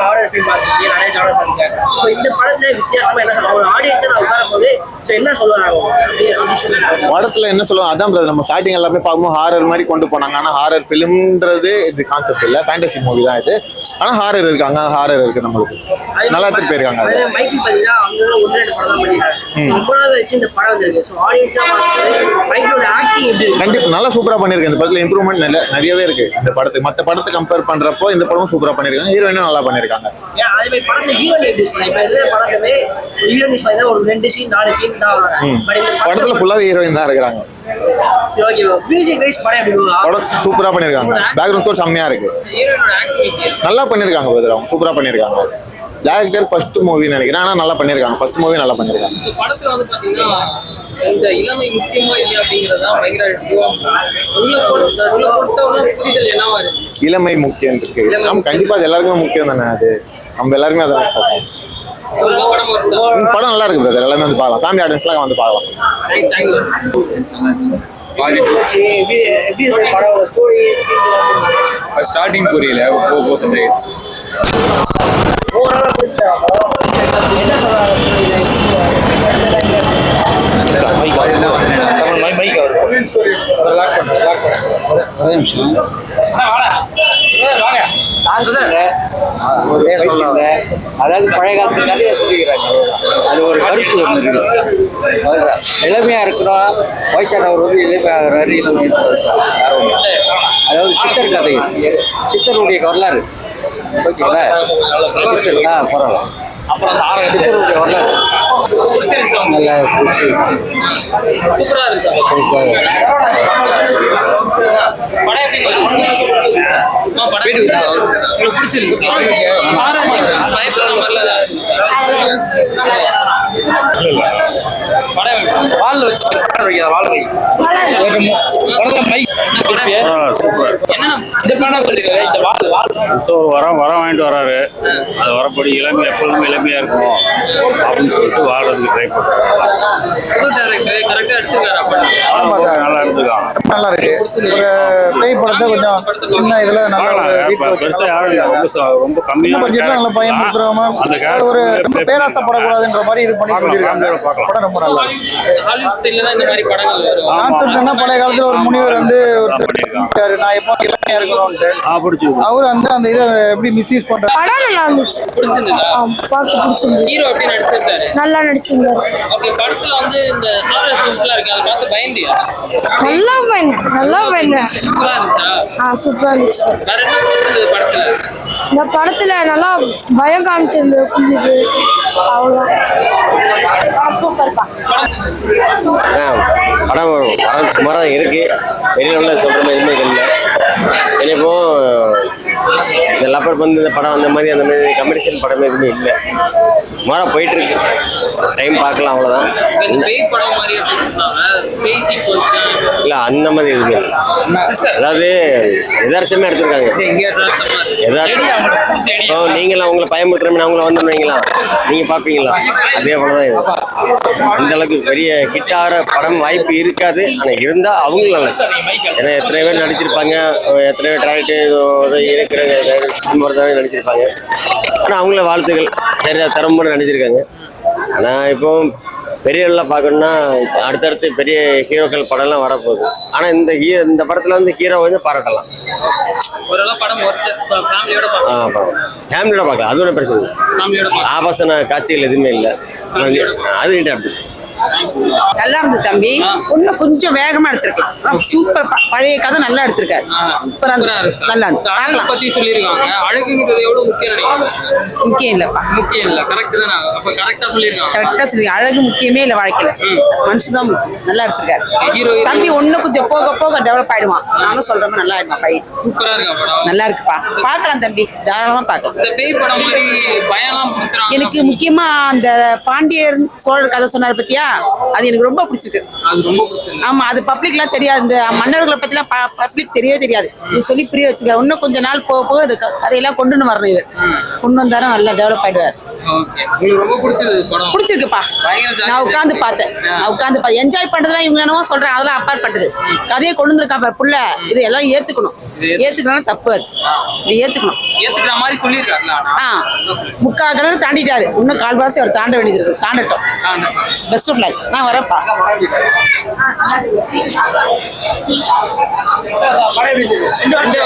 Horror film பார்த்துருக்கீங்க, நிறைய genres இருக்கு. ஸோ இந்த படத்துல வித்தியாசமா என்ன சொல்லுவாங்க, ஒரு ஆடியன்ஸை நான் உட்காரும் போது ஸோ என்ன சொல்லுவாங்க படத்துல என்ன சொல்லுவாங்க? அதான் நம்ம ஸ்டார்டிங் எல்லாமே பார்க்கும்போது ஹாரர் மாதிரி கொண்டு போனாங்க. ஆனா ஹாரர் ஃபிலிம்ன்றது இது கான்செப்ட் இல்லை, ஃபேண்டசி மூவி தான் இது. ஆனா ஹாரர் இருக்காங்க, ஹாரர் இருக்கு, நம்மளுக்கு நல்லா திருப்பி இருக்காங்க. மைக்கேல் பார்த்தீங்கன்னா அவங்க ஒன்று ரெண்டு படம் தான் பண்ணிருக்காங்க. ரொம்ப நாள் வச்சு இந்த படம் வந்துருக்கு. ஸோ ஆடியன்ஸா மைக்கேலோட ஆக்டிங் எப்படி இருக்கு? கண்டிப்பா நல்லா சூப்பரா பண்ணிருக்கேன். இந்த படத்துல இம்ப்ரூவ்மெண்ட் நிறையவே இருக்கு. இந்த படத்துக்கு மற்ற படத்தை கம்பேர் பண்றப்போ இந்த படமும் சூப்பரா பண்ணிருக்காங்க. ஹீரோயினும் நல்லா பண்ணிருக்காங்க. அதே மாதிரி படத்துல ஹீரோயின் எப்படி இருக்கு? இப்ப எல்லா படத்துமே ஹீரோயின்ஸ் பார்த்தா ஒரு 2 சீன் 4 சீன் தான் படத்துல ஃபுல்லாவே ஹீரோயின் தான் இருக்கிறாங்க. படம் சூப்பரா பண்ணிருக்காங்க. பேக்ரவுண்ட் ஸ்கோர் செம்மையா இருக்கு. நல்லா பண்ணிருக்காங்க பிரதர், அவங்க சூப்பரா பண்ணிருக்காங்க. டைரக்டர் ஃபர்ஸ்ட் மூவி நினைக்கிறேன், ஆனா நல்லா பண்ணிருக்காங்க. ஃபர்ஸ்ட் மூவி நல்லா பண்ணிருக்காங்க. படத்துல வந்து பாத்தீங்கன்னா இந்த இளமை முக்கியமா இல்லையா அப்படிங்கறத பயங்கர புரிதல் என்னவா இருக்கு? இளமை முக்கியம் இருக்கு. கண்டிப்பா அது எல்லாருக்குமே முக்கியம் தானே. அது நம்ம எல்லாருமே அதை படம் நல்லா இருக்கு பிரதர். எல்லாமே வந்து பார்க்கலாம். ஃபேமிலி ஆடியன்ஸ்லாம் வந்து பார்க்கலாம். ஸ்டார்டிங் புரியல, அதாவது பழைய காலத்து கதையை சொல்லிக்கிறாங்க. அது ஒரு கருத்து ஒன்று இருக்கு. இளமையா இருக்கணும், வயசானவர் வந்து இளமையாகிறாரு, இளமை அதாவது சித்தர் கதை, சித்தருடைய வரலாறு. ஓகேங்களா? பரவாயில்ல. அப்புறம் சித்தருடைய வரலாறு நல்லா பிடிச்சி சூப்பரா இருக்கு. படம் எப்படி உங்களுக்கு பிடிச்சிருக்கு? வர வாங்கிட்டு வராரு. அது வரப்படி இளமை எப்பொழுதும் இளமையா இருக்கும் அப்படின்னு சொல்லிட்டு வாழ்றதுக்கு ட்ரை பண்றாங்க. நல்லா இருந்துக்கான். நல்லா இருக்கு. ஒரு பேய் படத்தை கொஞ்சம் சின்ன இதுல பெருசா யாரும் ரொம்ப கம்மியா நல்லா பயமுறுத்துறாம ஒரு ரொம்ப பேராசப்படக்கூடாதுன்ற மாதிரி இது பண்ணி சொல்லியிருக்காங்க. படம் ரொம்ப நல்லா இருக்கு. கான்செப்ட் என்ன, பழைய காலத்துல ஒரு முனிவர் வந்து நான் எப்போ இளமையா இருக்கணும்ட்டு அவரு வந்து அந்த இதை எப்படி மிஸ்யூஸ் பண்றாரு. படம் நல்லா இருந்துச்சு. பார்க்க பிடிச்சிருந்துச்சு. ஹீரோ எப்படி நடிச்சிருக்காரு? நல்லா நடிச்சிருந்தாரு. ஓகே, படத்துல வந்து இந்த ஹாரர் ஃபிலிம்ஸ்லாம் இருக்கு, அத பார்த்து பயந்தியா? நல்லா பயந்தேன். சூப்பரா இருந்துச்சு. வேற என்ன பிடிச்சது படத்துல? இந்த படத்துல நல்லா பயம் காமிச்சிருந்தது குஞ்சுக்கு. அவ்வளவுதான். சூப்பர்ப்பா. படம் படம் சுமாராக தான் இருக்கு. வெளியில் உள்ள சொல்கிற மாதிரி எதுவுமே இல்லை. இப்போ இந்த லப்பர் பந்து இந்த படம் அந்த மாதிரி கமர்ஷியல் படம் எதுவுமே இல்லை. சுமாராக போயிட்டு இருக்கு. டைம் பார்க்கலாம், அவ்வளோதான். இல்லை அந்த மாதிரி எதுவுமே இல்லை. அதாவது எதார்த்தமே எடுத்திருக்காங்க. இப்போ நீங்களாம் உங்களை பயமுறுத்துறமே அவங்கள வந்துருந்தீங்களா, நீங்கள் பார்ப்பீங்களா? அதே போல தான் இது. அந்த அளவுக்கு பெரிய ஹிட் ஆகிற படம் வாய்ப்பு இருக்காது. ஆனால் இருந்தால் அவங்களும் நல்லது. ஏன்னா எத்தனை பேர் நடிச்சிருப்பாங்க, எத்தனை பேர் டேரக்டர் இருக்கிற நடிச்சிருப்பாங்க. ஆனால் அவங்கள வாழ்த்துக்கள், சரியா தரம்போடு நடிச்சிருக்காங்க. ஆனால் இப்போ பெரியவர்கள்லாம் பார்க்கணுன்னா அடுத்தடுத்து பெரிய ஹீரோக்கள் படம்லாம் வரப்போகுது. ஆனால் இந்த படத்தில் வந்து ஹீரோ வந்து பாராட்டலாம். ஃபேமிலியோட பார்க்கலாம், அது ஒன்றும் பிரச்சனை இல்லை. ஆபாசன காட்சிகள் எதுவுமே இல்லை. அது நீட்டாக எடுத்து நல்லா இருந்தது தம்பி. இன்னும் கொஞ்சம் வேகமா எடுத்திருக்கலாம். சூப்பர். பழைய கதை நல்லா எடுத்திருக்காரு. சூப்பரா நல்லா பத்தி சொல்லிருக்காங்க. அழகுங்கிறது எவ்வளவு முக்கியம் இல்லப்பா. முக்கியம் இல்ல. கரெக்ட் தான். அப்ப கரெக்டா சொல்லிருக்காங்க. கரெக்டா சொல்லி அழகு முக்கியமே இல்ல வாழ்க்கையில. மனுஷன் தான் நல்லா எடுத்திருக்காரு தம்பி. ஒண்ணு கொஞ்சம் போக போக டெவலப் ஆயிடுவான். நானும் சொல்றேன் நல்லா ஆயிடுவான் பையன். சூப்பரா இருக்கா படம்? நல்லா இருக்குப்பா. பாக்கலாம் தம்பி, தாராளமா பாக்கலாம். இந்த பேய் படம் மாதிரி பயம்லாம் கொடுத்துறாங்க. எனக்கு முக்கியமா அந்த பாண்டியர் சோழர் கதை சொன்னார் பத்தியா, அது எனக்கு ரொம்ப பிடிச்சிருக்கு. ஆமா, அது பப்ளிக்லாம் தெரியாது. இந்த மன்னர்களை பத்திலாம் பப்ளிக் தெரியவே தெரியாது. சொல்லி புரிய வச்சுக்க. இன்னும் கொஞ்ச நாள் போக போக அது கதையெல்லாம் கொண்டு வரணும். இவர் கொண்டு வந்தாரும் நல்லா டெவலப் ஆயிடுவார். ஓகே, உங்களுக்கு ரொம்ப பிடிச்சது படம்? பிடிச்சிருக்குப்பா. பயங்கர நான் உட்காந்து பார்த்தேன். என்ஜாய் பண்றதுலாம் இவங்க என்னவோ சொல்றாங்க, அதெல்லாம் அப்பாற்பட்டது. கதையை கொண்டு வந்திருக்கா பாரு புள்ள, இது எல்லாம் ஏத்துக்கணும். ஏத்துக்கணும் தப்பு அது, இது ஏத்துக்கணும். ஏத்துக்கிற மாதிரி சொல்லியிருக்காருல. முக்கால் கிணறு தாண்டிட்டாரு, இன்னும் கால்வாசி அவர் தாண்ட வேண்டியது இருக்கு. தாண்டட்டும். Best of luck. நான் வரேன்ப்பா. ரெண்டு வருது.